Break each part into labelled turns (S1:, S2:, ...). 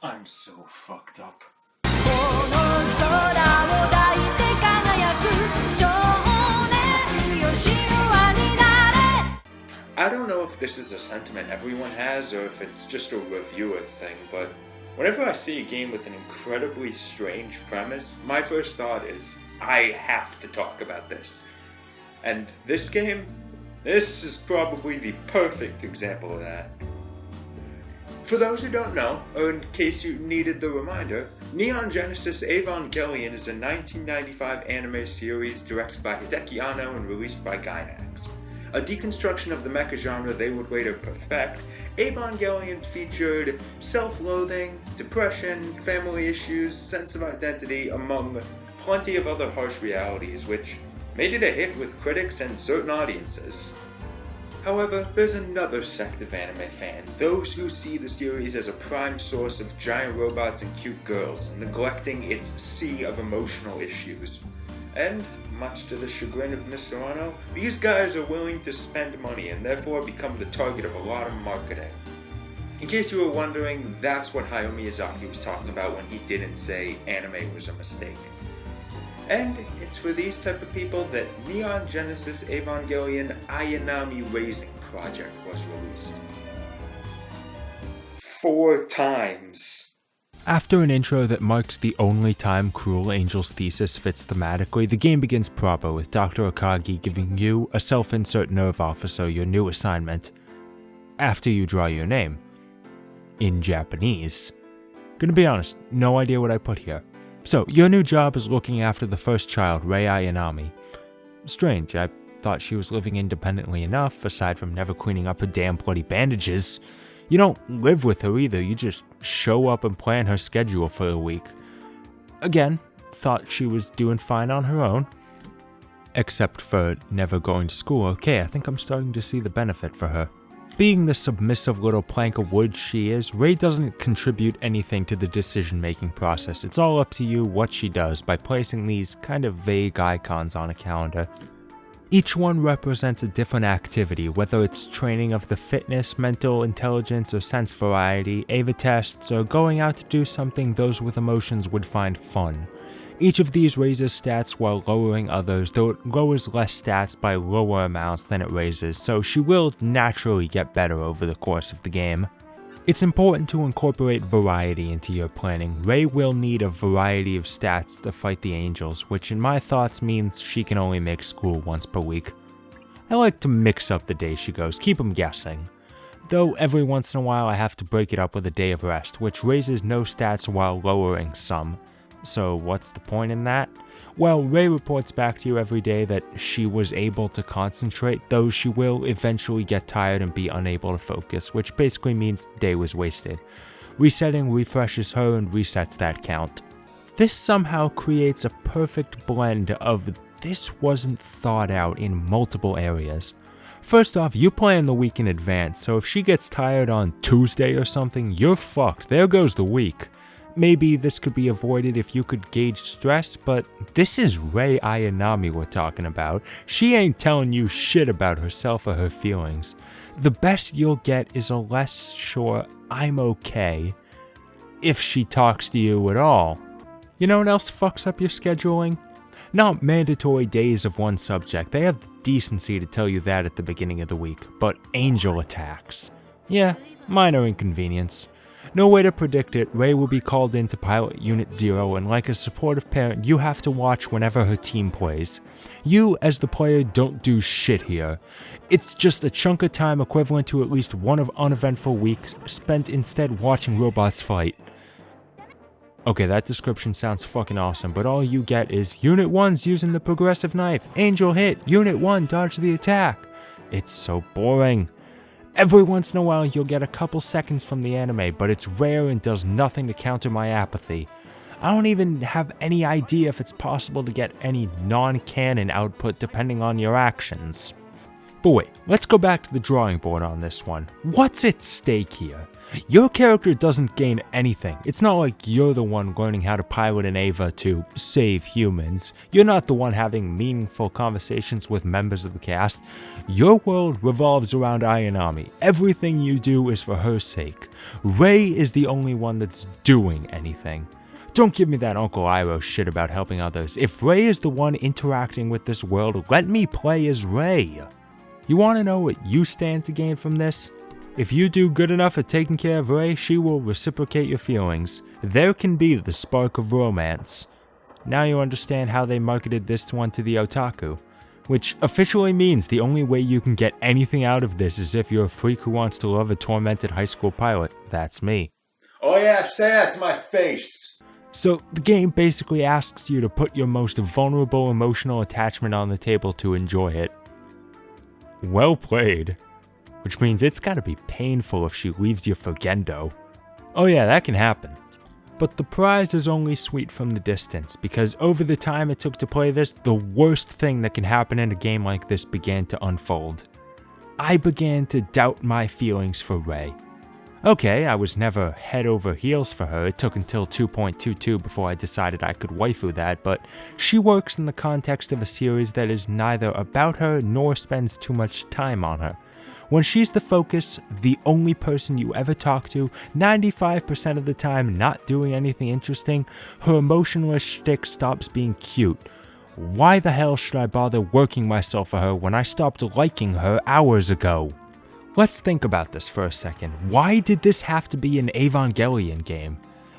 S1: I'm so fucked up. I don't know if this is a sentiment everyone has or if it's just a reviewer thing, but whenever I see a game with an incredibly strange premise, my first thought is, I have to talk about this. And this game, this is probably the perfect example of that. For those who don't know, or in case you needed the reminder, Neon Genesis Evangelion is a 1995 anime series directed by Hideki Anno and released by Gainax. A deconstruction of the mecha genre they would later perfect, Evangelion featured self-loathing, depression, family issues, sense of identity, among plenty of other harsh realities, which made it a hit with critics and certain audiences. However, there's another sect of anime fans, those who see the series as a prime source of giant robots and cute girls, neglecting its sea of emotional issues. And, much to the chagrin of Mr. Anno, these guys are willing to spend money and therefore become the target of a lot of marketing. In case you were wondering, that's what Hayao Miyazaki was talking about when he didn't say anime was a mistake. And it's for these type of people that Neon Genesis Evangelion Ayanami Raising Project was released. 4 times.
S2: After an intro that marks the only time Cruel Angel's thesis fits thematically, the game begins proper with Dr. Akagi giving you, a self-insert nerve officer, your new assignment. After you draw your name. In Japanese. Gonna be honest, no idea what I put here. So, your new job is looking after the first child, Rei Ayanami. Strange, I thought she was living independently enough, aside from never cleaning up her damn bloody bandages. You don't live with her either, you just show up and plan her schedule for a week. Again, thought she was doing fine on her own. Except for never going to school. Okay, I think I'm starting to see the benefit for her. Being the submissive little plank of wood she is, Rei doesn't contribute anything to the decision-making process. It's all up to you what she does by placing these kind of vague icons on a calendar. Each one represents a different activity, whether it's training of the fitness, mental intelligence, or sense variety, AVA tests, or going out to do something those with emotions would find fun. Each of these raises stats while lowering others, though it lowers less stats by lower amounts than it raises, so she will naturally get better over the course of the game. It's important to incorporate variety into your planning. Rei will need a variety of stats to fight the angels, which in my thoughts means she can only make school once per week. I like to mix up the days she goes, keep them guessing. Though every once in a while I have to break it up with a day of rest, which raises no stats while lowering some. So what's the point in that? Well, Rei reports back to you every day that she was able to concentrate, though she will eventually get tired and be unable to focus, which basically means the day was wasted. Resetting refreshes her and resets that count. This somehow creates a perfect blend of this wasn't thought out in multiple areas. First off, you plan the week in advance, so if she gets tired on Tuesday or something, you're fucked. There goes the week. Maybe this could be avoided if you could gauge stress, but this is Rei Ayanami we're talking about. She ain't telling you shit about herself or her feelings. The best you'll get is a less sure I'm okay if she talks to you at all. You know what else fucks up your scheduling? Not mandatory days of one subject. They have the decency to tell you that at the beginning of the week, but angel attacks. Yeah, minor inconvenience. No way to predict it, Rei will be called in to pilot Unit 0, and like a supportive parent, you have to watch whenever her team plays. You, as the player, don't do shit here. It's just a chunk of time equivalent to at least one of uneventful weeks spent instead watching robots fight. Okay, that description sounds fucking awesome, but all you get is, Unit 1's using the progressive knife, Angel hit, Unit 1 dodge the attack. It's so boring. Every once in a while you'll get a couple seconds from the anime, but it's rare and does nothing to counter my apathy. I don't even have any idea if it's possible to get any non-canon output depending on your actions. But wait, let's go back to the drawing board on this one. What's at stake here? Your character doesn't gain anything. It's not like you're the one learning how to pilot an Ava to save humans. You're not the one having meaningful conversations with members of the cast. Your world revolves around Ayanami. Everything you do is for her sake. Rei is the only one that's doing anything. Don't give me that Uncle Iroh shit about helping others. If Rei is the one interacting with this world, let me play as Rei. You want to know what you stand to gain from this? If you do good enough at taking care of Rei, she will reciprocate your feelings. There can be the spark of romance. Now you understand how they marketed this one to the otaku. Which officially means the only way you can get anything out of this is if you're a freak who wants to love a tormented high school pilot. That's me.
S1: Oh yeah, say that to my face!
S2: So the game basically asks you to put your most vulnerable emotional attachment on the table to enjoy it. Well played. Which means it's gotta be painful if she leaves you for Gendo. Oh yeah, that can happen. But the prize is only sweet from the distance, because over the time it took to play this, the worst thing that can happen in a game like this began to unfold. I began to doubt my feelings for Rei. Okay, I was never head over heels for her. It took until 2.22 before I decided I could waifu that, but she works in the context of a series that is neither about her nor spends too much time on her. When she's the focus, the only person you ever talk to, 95% of the time not doing anything interesting, her emotionless shtick stops being cute. Why the hell should I bother working myself for her when I stopped liking her hours ago? Let's think about this for a second. Why did this have to be an Evangelion game?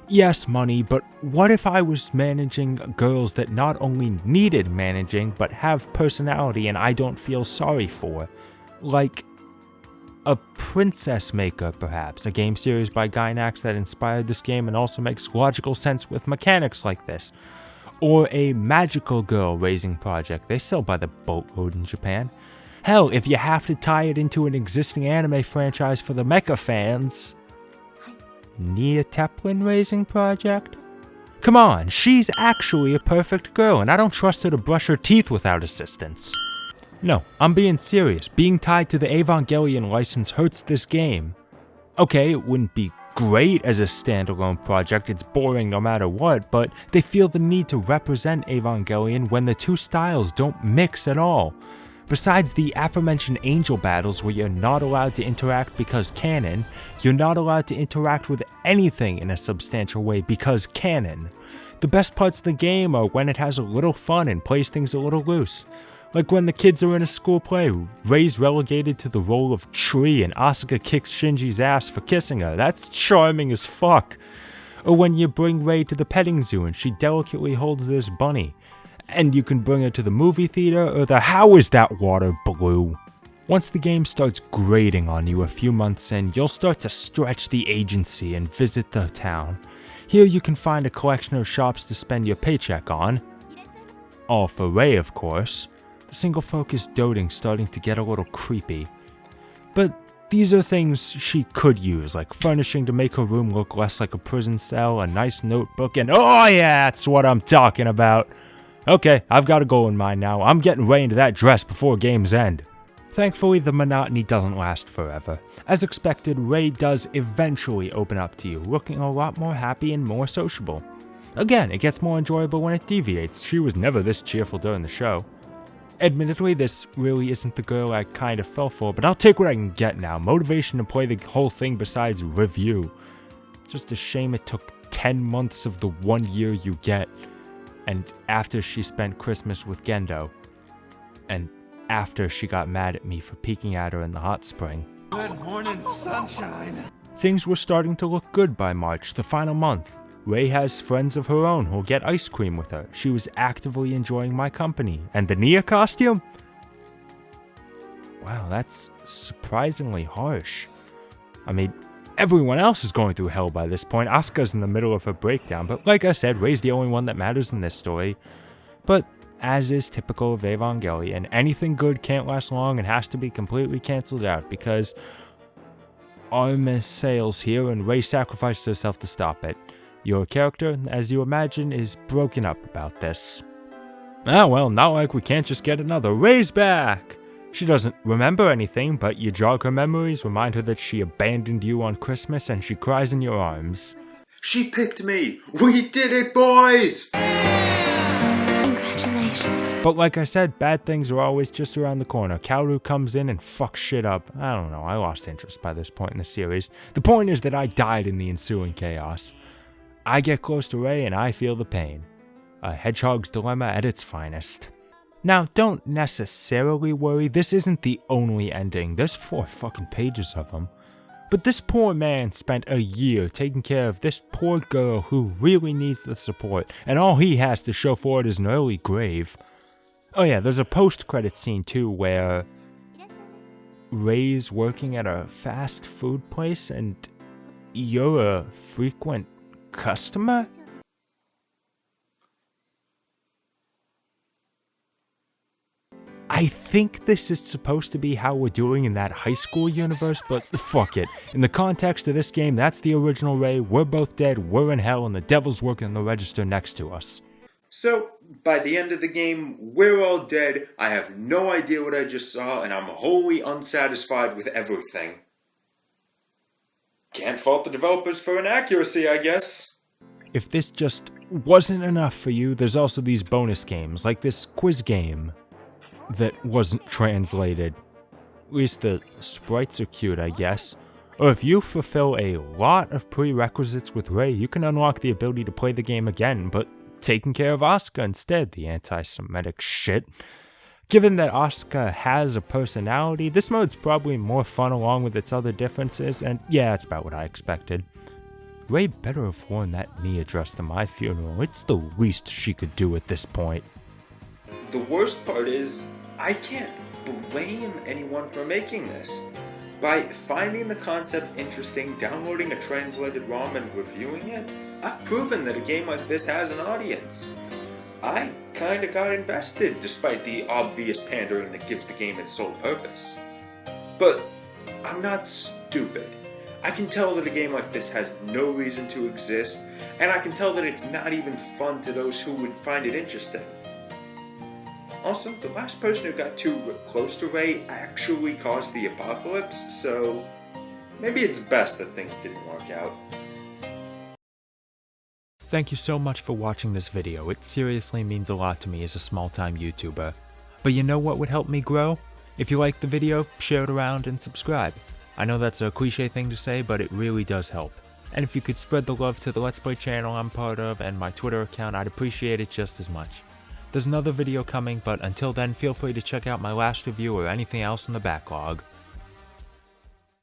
S2: Yes, money, but what if I was managing girls that not only needed managing, but have personality and I don't feel sorry for? Like a Princess Maker, perhaps, a game series by Gainax that inspired this game and also makes logical sense with mechanics like this. Or a magical girl raising project, they sell by the boatload in Japan. Hell, if you have to tie it into an existing anime franchise for the mecha fans. Nia Teplin raising project? Come on, she's actually a perfect girl and I don't trust her to brush her teeth without assistance. No, I'm being serious. Being tied to the Evangelion license hurts this game. Okay, it wouldn't be great as a standalone project, it's boring no matter what, but they feel the need to represent Evangelion when the two styles don't mix at all. Besides the aforementioned angel battles where you're not allowed to interact because canon, you're not allowed to interact with anything in a substantial way because canon. The best parts of the game are when it has a little fun and plays things a little loose. Like when the kids are in a school play, Rei's relegated to the role of tree and Asuka kicks Shinji's ass for kissing her. That's charming as fuck. Or when you bring Rei to the petting zoo and she delicately holds this bunny. And you can bring her to the movie theater or the how is that water blue? Once the game starts grating on you a few months in, you'll start to stretch the agency and visit the town. Here you can find a collection of shops to spend your paycheck on. All for Rei, of course. The single-focused doting starting to get a little creepy. But these are things she could use, like furnishing to make her room look less like a prison cell, a nice notebook, and oh yeah, that's what I'm talking about! Okay, I've got a goal in mind now. I'm getting Rei into that dress before game's end. Thankfully, the monotony doesn't last forever. As expected, Rei does eventually open up to you, looking a lot more happy and more sociable. Again, it gets more enjoyable when it deviates. She was never this cheerful during the show. Admittedly, this really isn't the girl I kind of fell for, but I'll take what I can get now. Motivation to play the whole thing besides review. Just a shame it took 10 months of the 1 year you get. And after she spent Christmas with Gendo. And after she got mad at me for peeking at her in the hot spring.
S3: Good morning, sunshine!
S2: Things were starting to look good by March, the final month. Rei has friends of her own who'll get ice cream with her. She was actively enjoying my company. And the Nia costume? Wow, that's surprisingly harsh. I mean, everyone else is going through hell by this point. Asuka's in the middle of her breakdown, but like I said, Rei's the only one that matters in this story. But as is typical of Evangelion, anything good can't last long and has to be completely cancelled out because Artemis sails here and Rei sacrifices herself to stop it. Your character, as you imagine, is broken up about this. Ah well, not like we can't just get another. Rei's back! She doesn't remember anything, but you jog her memories, remind her that she abandoned you on Christmas, and she cries in your arms.
S1: She picked me! We did it, boys!
S4: Congratulations.
S2: But like I said, bad things are always just around the corner. Kaoru comes in and fucks shit up. I don't know, I lost interest by this point in the series. The point is that I died in the ensuing chaos. I get close to Rei and I feel the pain. A hedgehog's dilemma at its finest. Now, don't necessarily worry, this isn't the only ending. There's 4 fucking pages of them. But this poor man spent a year taking care of this poor girl who really needs the support, and all he has to show for it is an early grave. Oh yeah, there's a post-credit scene too where Rei's working at a fast food place and you're a frequent customer? I think this is supposed to be how we're doing in that high school universe, but fuck it. In the context of this game, that's the original Rei, we're both dead, we're in hell, and the devil's working the register next to us.
S1: So, by the end of the game, we're all dead, I have no idea what I just saw, and I'm wholly unsatisfied with everything. Can't fault the developers for inaccuracy, I guess.
S2: If this just wasn't enough for you, there's also these bonus games, like this quiz game that wasn't translated. At least the sprites are cute, I guess. Or if you fulfill a lot of prerequisites with Rei, you can unlock the ability to play the game again, but taking care of Asuka instead, the anti-Semitic shit. Given that Asuka has a personality, this mode's probably more fun along with its other differences, and yeah, that's about what I expected. Rei better have worn that Nia dress to my funeral. It's the least she could do at this point.
S1: The worst part is, I can't blame anyone for making this. By finding the concept interesting, downloading a translated ROM and reviewing it, I've proven that a game like this has an audience. I kinda got invested despite the obvious pandering that gives the game its sole purpose. But I'm not stupid. I can tell that a game like this has no reason to exist, and I can tell that it's not even fun to those who would find it interesting. Also, the last person who got too close to Rei actually caused the apocalypse, so maybe it's best that things didn't work out.
S2: Thank you so much for watching this video. It seriously means a lot to me as a small-time YouTuber. But you know what would help me grow? If you liked the video, share it around and subscribe. I know that's a cliche thing to say, but it really does help. And if you could spread the love to the Let's Play channel I'm part of and my Twitter account, I'd appreciate it just as much. There's another video coming, but until then, feel free to check out my last review or anything else in the backlog.